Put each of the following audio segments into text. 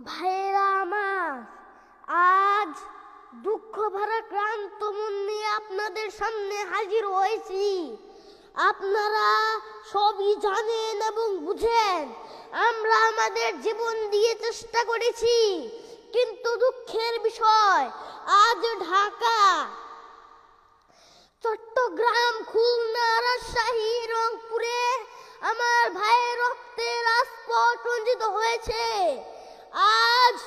ভাইরা আমার, আজ দুঃখ ভরা ক্লান্ত মন নিয়ে আপনাদের সামনে হাজির হয়েছি। আপনারা সবই জানেন এবং বুঝেন আমরা আমাদের জীবন দিয়ে চেষ্টা করেছি, কিন্তু দুঃখের বিষয় আজ ঢাকা, চট্টগ্রাম, খুলনা, রাজশাহী, রংপুরে আমার ভাইয়ের রক্তে রাজপথ রঞ্জিত হয়েছে। আজ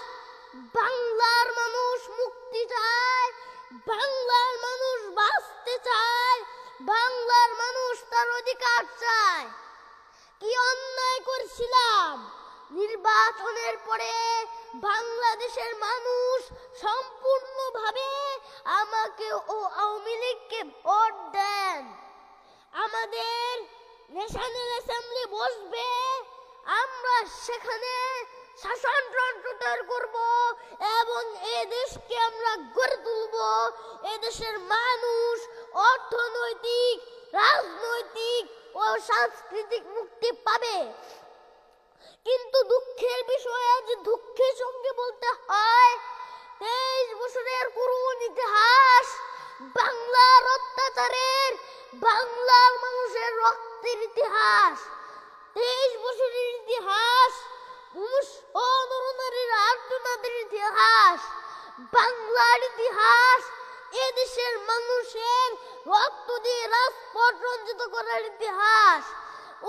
বাংলার মানুষ মুক্তি চায়, বাংলার মানুষ বাঁচতে চায়, বাংলার মানুষ তার অধিকার চায়। কি অন্যায় করেছিলাম? নির্বাচনের পরে বাংলাদেশের মানুষ সম্পূর্ণভাবে আমাকে ও আওয়ামী লীগকে ভোট দেন। আমাদের ন্যাশনাল অ্যাসেম্বলি বসবে, আমরা সেখানে শাসনতন্ত্র তৈরি করব এবং এই দেশকে আমরা গড়ে তুলব। এদেশের মানুষ অর্থনৈতিক, রাজনৈতিক ও সাংস্কৃতিক মুক্তি পাবে। কিন্তু দুঃখের বিষয়, আজ দুঃখের সঙ্গে বলতে হয় 23 বছরের করুণ ইতিহাস, বাংলার অত্যাচারের, বাংলার মানুষের রক্তের ইতিহাস, 23 বছরের ইতিহাস, নরনারীর আর্তনাদের ইতিহাস, বাংলার ইতিহাস, এদেশের মানুষের রক্ত দিয়ে রাজপথ রঞ্জিত করার ইতিহাস।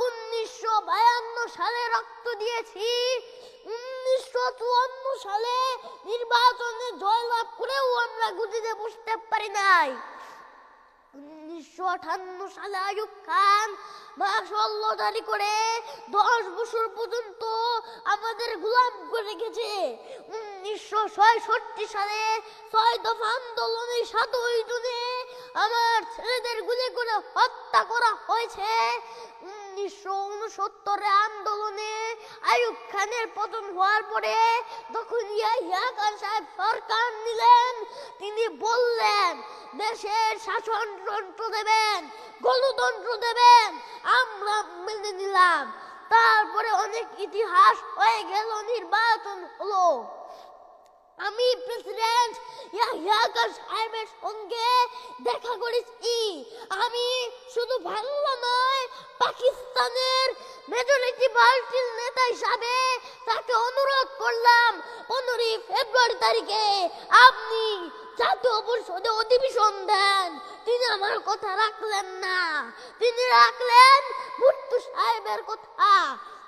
1952 সালে রক্ত দিয়েছি, 1954 সালে নির্বাচনে জয়লাভ করেও আমরা গদিতে বসতে পারি নাই। 1958 সালে আইয়ুব খান মাশাআল্লাহ জারি করে 10 বছর পর্যন্ত আমাদের গোলাম করে রেখেছে। 1966 সালে 6 দফা আন্দোলনে 7 জনে আমার ছেলেদের গুলি করে হত্যা করা হয়েছে। 1969 আন্দোলনে আইয়ুব খানের পতন হওয়ার পরে যখন ইয়াহিয়া খান সাহেব সরকার নিলেন, তিনি বললেন দেশের শাসনতন্ত্র দেবেন, গণতন্ত্র দেবেন, আমরা মেনে নিলাম। তারপরে অনেক ইতিহাস হয়ে গেল, নির্বাচন হলো। আমি প্রেসিডেন্ট ইয়াহিয়া খান সাহেবের সঙ্গে দেখা করেছি। আমি শুধু বাংলা নয়, পাকিস্তানের মেজরিটি পার্টির নেতা হিসাবে তাকে অনুরোধ করলাম 15 ফেব্রুয়ারি তারিখে আপনি জাতীয় পরিষদে অধিবেশন দেন। তিনি আমার কথা রাখলেন না, তিনি রাখলেন ভুট্টো সাহেবের কথা।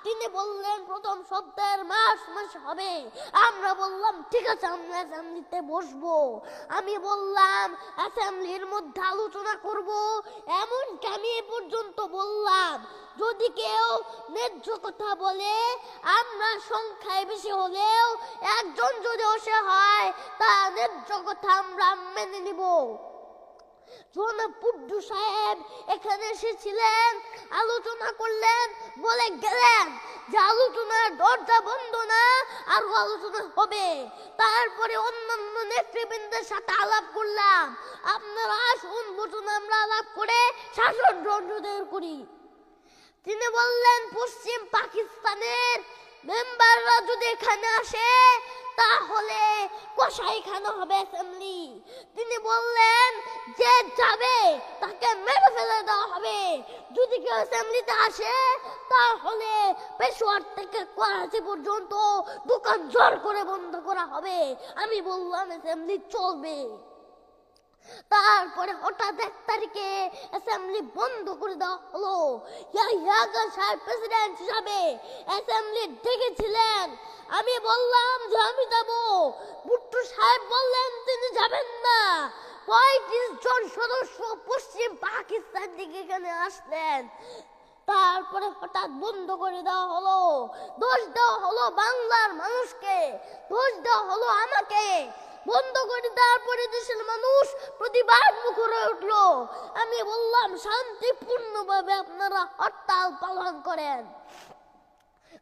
তিনি বললেন প্রথম সপ্তাহের মাস হবে। আমরা বললাম ঠিক আছে, আমরা অ্যাসেম্বলিতে বসবো। আমি বললাম অ্যাসেম্বলির মধ্যে আলোচনা করব। এমনকি আমি এ পর্যন্ত বললাম যদি কেউ ন্যায্য কথা বলে, আমরা সংখ্যায় বেশি হলেও একজন যদি অসে হয়, তা ন্যায্য কথা আমরা মেনে নিব। জনাব ভুট্টো সাহেব এখানে এসেছিলেন, আলোচনা করলেন, বলে গেলেন যে আলোচনার দরজা বন্ধ না, আর আলোচনা হবে। তারপরে অন্যান্য নেতৃবৃন্দের সাথে আলাপ করলাম, আপনারা আসুন বসুন, আমরা আলাপ করে শাসনতন্ত্র তৈরি করি। তিনি বললেন পশ্চিম পাকিস্তানের মেম্বাররা যদি এখানে আসে তাহলে কসাইখানা হবে অ্যাসেম্বলি। তিনি বললেন যে যাবে তাকে মেরে ফেলে দেওয়া হবে। যদি কেউ অ্যাসেম্বলিতে আসে তাহলে পেশোয়ার থেকে করাচি পর্যন্ত দোকান জোর করে বন্ধ করা হবে। আমি বললাম অ্যাসেম্বলি চলবে। তারপরে হঠাৎ 1 তারিখে অ্যাসেম্বলি বন্ধ করে দেওয়া হলো। ইয়াহিয়া খান সাহেব প্রেসিডেন্ট হিসাবে অ্যাসেম্বলি ডেকেছিলেন। আমি বললাম যে আমি যাব। ভুট্টো সাহেব বললেন তিনি যাবেন না। 35 জন সদস্য পশ্চিম পাকিস্তান থেকে এখানে আসলেন। তারপরে হঠাৎ বন্ধ করে দেওয়া হলো। দোষ দেওয়া হলো বাংলার মানুষকে, দোষ দেওয়া হলো আমাকে। বন্ধ করে দেওয়ার পরে দেশের মানুষ প্রতিবাদ মুখর হয়ে উঠলো। আমি বললাম শান্তিপূর্ণভাবে আপনারা হরতাল পালন করেন।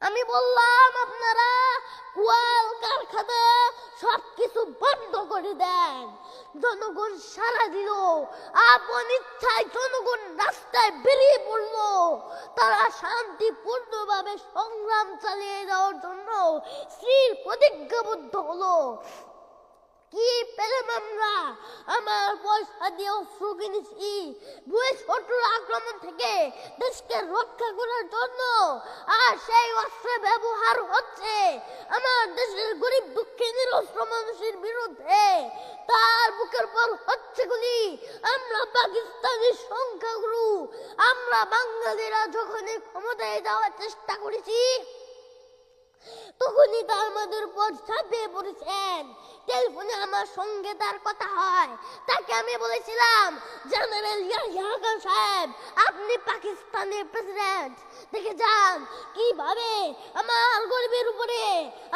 আমি বললাম আপনারা কোয়াল কারখানা সবকিছু বন্ধ করে দেন। জনগণ সাড়া দিল, আপন ইচ্ছায় জনগণ রাস্তায় বেরিয়ে পড়ল। তারা শান্তিপূর্ণভাবে সংগ্রাম চালিয়ে যাওয়ার জন্য স্থির প্রতিজ্ঞাবদ্ধ হলো। কি পেলাম আমরা? আমার পয়সা দিয়ে অস্ত্র কিনেছি শত্রুর আক্রমণ থেকে দেশকে রক্ষা করার জন্য, আর সেই অস্ত্র ব্যবহার হচ্ছে আমার দেশের গরিব দুঃখী নিরস্ত্র মানুষের বিরুদ্ধে। তার বুকের পর হচ্ছে গুলি। আমরা পাকিস্তানের সংখ্যাগুরু, আমরা বাঙালিরা যখনই ক্ষমতায় যাওয়ার চেষ্টা করেছি তখনই তা আমাদের উপর ঝাঁপিয়ে পড়েছেন। টেলিফোনে আমার সঙ্গে তার কথা হয়। তাকে আমি বলেছিলাম, জেনারেল ইয়াহিয়া খান সাহেব, আপনি পাকিস্তানের প্রেসিডেন্ট, দেখে যান কিভাবে আমার গরিবের উপরে,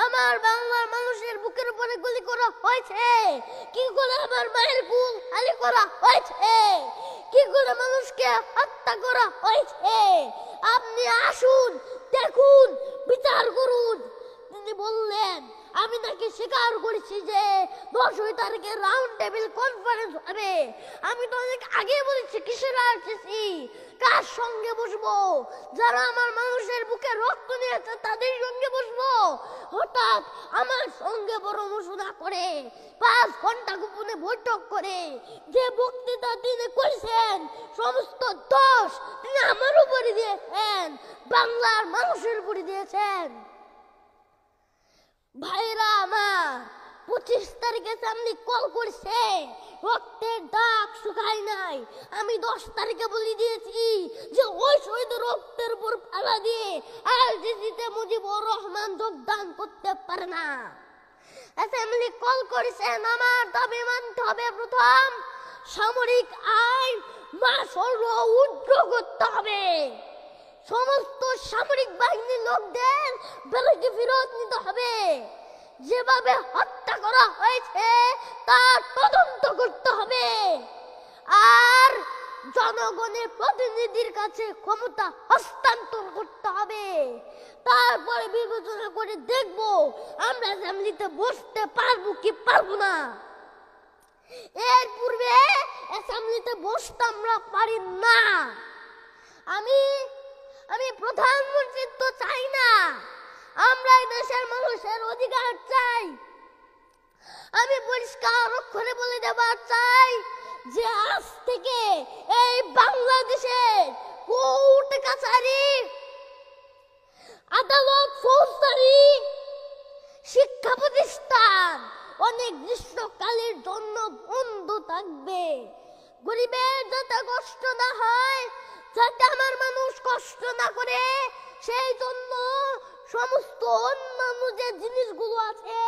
আমার বাংলার মানুষের বুকের উপরে গুলি করা হয়েছে, কি করে আমার মায়ের কুল খালি করা হয়েছে, কি করে মানুষকে হত্যা করা হয়েছে। আপনি আসুন, দেখুন, বিচার করুন। তিনি বললেন, আমি নাকি স্বীকার করেছি যে 10 তারিখে রাউন্ড টেবিল কনফারেন্স হবে। আমি তো অনেক আগে বলেছি কিসের আরটিসি, কার সঙ্গে বসবো, যারা আমার মানুষের বুকে রক্ত নিয়েছে তাদের সঙ্গে বসবো। হঠাৎ আমার সঙ্গে পরামর্শ না করে 5 ঘন্টা গোপনে বৈঠক করে যে বক্তৃতা তিনি করেছেন সমস্ত দোষ তিনি আমার উপরে দিয়েছেন, বাংলার মানুষের উপরে দিয়েছেন। ভাইরা আমার, 25 তারিখে সামনে কল করছে, রক্তের দাগ শুকায় নাই। আমি 10 তারিখে বলে দিয়েছি যে ওই শহীদ রক্তের উপর ফেলা দিয়ে আরটিসিতে মুজিবুর রহমান যোগদান করতে পারে না। অ্যাসেম্বলি কল করেছেন, আমার দাবি মানতে হবে। প্রথম, সামরিক আইন মাসল উদ্র করতে হবে। সমস্ত সামরিক বাহিনীর লোকদের বেলাকে ফেরত নিতে হবে। যেভাবে হত্যা করা হয়েছে তার তদন্ত করতে হবে। আর জনগণের প্রতিনিধির কাছে ক্ষমতা হস্তান্তর করতে হবে। তারপরে বিবেচনা করে দেখব আমরা অ্যাসেম্বলিতে বসতে পারবো কি পারবো না। এর পূর্বে অ্যাসেম্বলিতে বসতে আমরা পারি না। আমি প্রধানমন্ত্রী তো চাই না, আমরা দেশের মানুষের অধিকার চাই। আমি পরিষ্কার অক্ষরে বলে দেবার চাই যে আজ থেকে এই বাংলাদেশে কোর্ট কাছারি, আদালত, ফৌজদারি, শিক্ষা প্রতিষ্ঠান অনির্দিষ্টকালের জন্য বন্ধ থাকবে। গরিবের যাতে কষ্ট না হয়, যাতে আমার মানুষ কষ্ট না করে, সেই জন্য সমস্ত অন্যান্য যে জিনিসগুলো আছে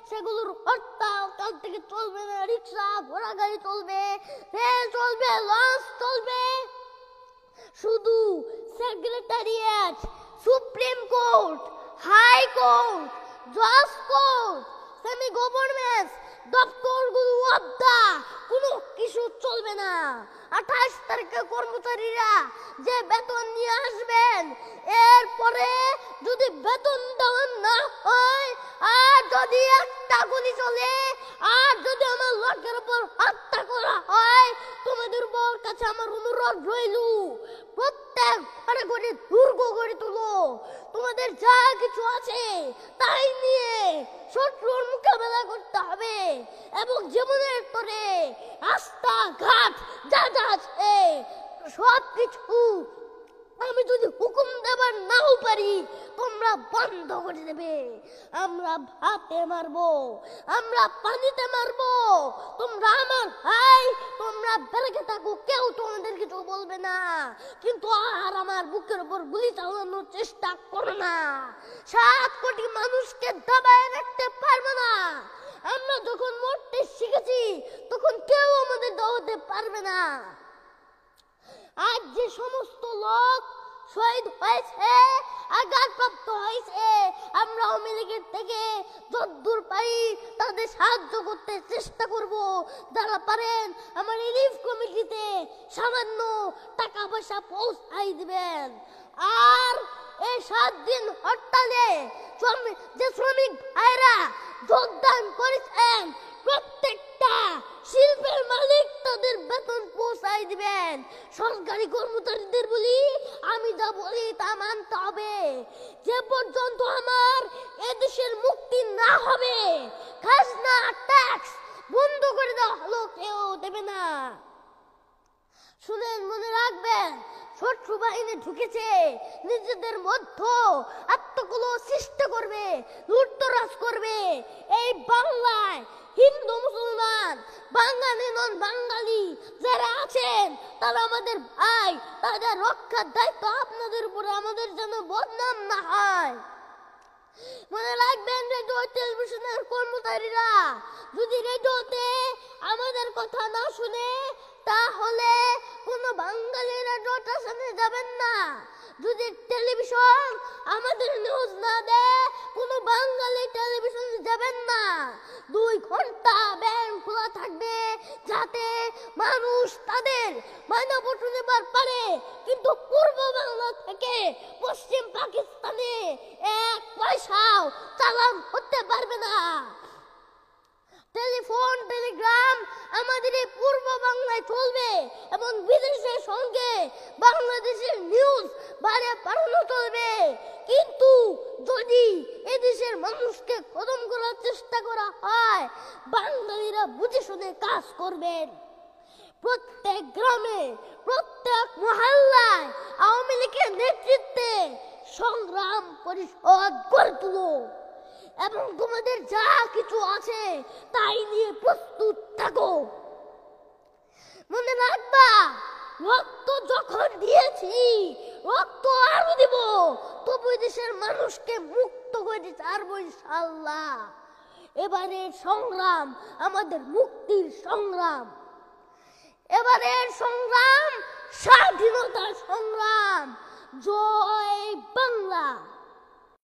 সেগুলোর হরতাল কাল থেকে চলবে না। রিক্সা, ঘোড়া গাড়ি চলবে, রেল চলবে, লঞ্চ চলবে। শুধু secretariat, supreme court, high court, জজ কোর্ট, সেমি গভর্নমেন্ট দপ্তরগুলো অবদা কোনো কিছু চলবে না। 28 তারিখে কর্মচারীরা যে বেতন নিয়ে আসবেন, এরপরে যদি বেতন দেওয়া না হয়, আর যদি একটা গুলি চলে, আর যদি আমার লোকের উপর হত্যা করা হয়, তোমাদের উপর কাছে আমার অনুরোধ রইল, প্রত্যেক ঘরে ঘরে দুর্গ গড়ে তুলো। তোমাদের যা কিছু আছে তাই নিয়ে শত্রুর মোকাবেলা করতে হবে। এবং জীবনের তরে রাস্তাঘাট যা যা আছে সব কিছু আমি যদি হুকুম দেবার নাও পারি, তোমরা বন্ধ করে দেবে। আমরা ভাতে মারবো, আমরা পানিতে মারবো, তোমরা আমার ভাই, তোমরা বেড়ে থাকো, কেউ তোমাদের কিছু বলবে না। কিন্তু আর আমার বুকের উপর গুলি চালানোর চেষ্টা করো না। 7 কোটি মানুষকে দাবায় রাখতে পারবো না। আমরা যখন মরতে শিখেছি তখন কেউ আমাদের দাওয়াতে পারবে না। আজ যে সমস্ত লোক শহীদ হয়েছে, আঘাতপ্রাপ্ত হয়েছে, আমরা আওয়ামী লীগের থেকে যতদূর পারি তাদের সাহায্য করতে চেষ্টা করব। যারা পারেন আমার রিলিফ কমিটিতে সামান্য টাকা পয়সা পৌঁছাই দিবেন। আর এই 7 দিন হরতালে যে শ্রমিক ভাইরা যোগদান করেছে হবে, খাজনা ট্যাক্স বন্ধ করে দেওয়া হলো, কেউ দেবে না। শুনেন, মনে রাখবেন, শত্রু বাহিনী ঢুকেছে, নিজেদের মধ্যে আত্মকলহ সৃষ্টি করবে, লুটতরাজ করবে। এই বাংলায় হিন্দু মুসলমান, বাঙালি নন বাঙালি যারা আছেন তারা আমাদের ভাই, তাদের রক্ষার দায়িত্ব আপনাদের উপরে, আমাদের যেন বদনাম না হয়। মনে রাখবেন, রেডিও টেলিভিশনের কর্মচারীরা যদি রেডিওতে আমাদের কথা না শুনে, তাহলে কোনো বাঙালি রেডিও স্টেশনে যাবেন না। যদি টেলিভিশন আমাদের নিউজ না দেয়, কোনো বাঙালি টেলিভিশনে যাবেন না। 2 ঘন্টা ব্যাংক খোলা থাকবে, যাতে মানুষ তাদের মাইনাপত্র নেবার পারে। কিন্তু পূর্ব বাংলা থেকে পশ্চিম পাকিস্তানে 1 পয়সাও চালান হতে পারবে না। টেলিফোন টেলিগ্রাম আমাদের এই পূর্ব বাংলায় চলবে, এবং বিদেশের সঙ্গে বাংলাদেশের নিউজ বাইরে পাঠানো চলবে। কিন্তু যদি এদেশের মানুষকে খতম করার চেষ্টা করা হয়, বাঙালিরা বুঝে শুনে কাজ করবেন। প্রত্যেক গ্রামে, প্রত্যেক মহল্লায় আওয়ামী লীগের নেতৃত্বে সংগ্রাম পরিষদ গড়ে তুলো, এবং তোমাদের যা কিছু আছে তাই নিয়ে প্রস্তুত থাকো। মনে রাখবা, রক্ত যখন দিয়েছি, রক্ত আরো দিব, তবু দেশের মানুষকে মুক্ত করে ছাড়বো ইনশাআল্লাহ। এবারের সংগ্রাম আমাদের মুক্তির সংগ্রাম, এবারের সংগ্রাম স্বাধীনতার সংগ্রাম। জয় বাংলা।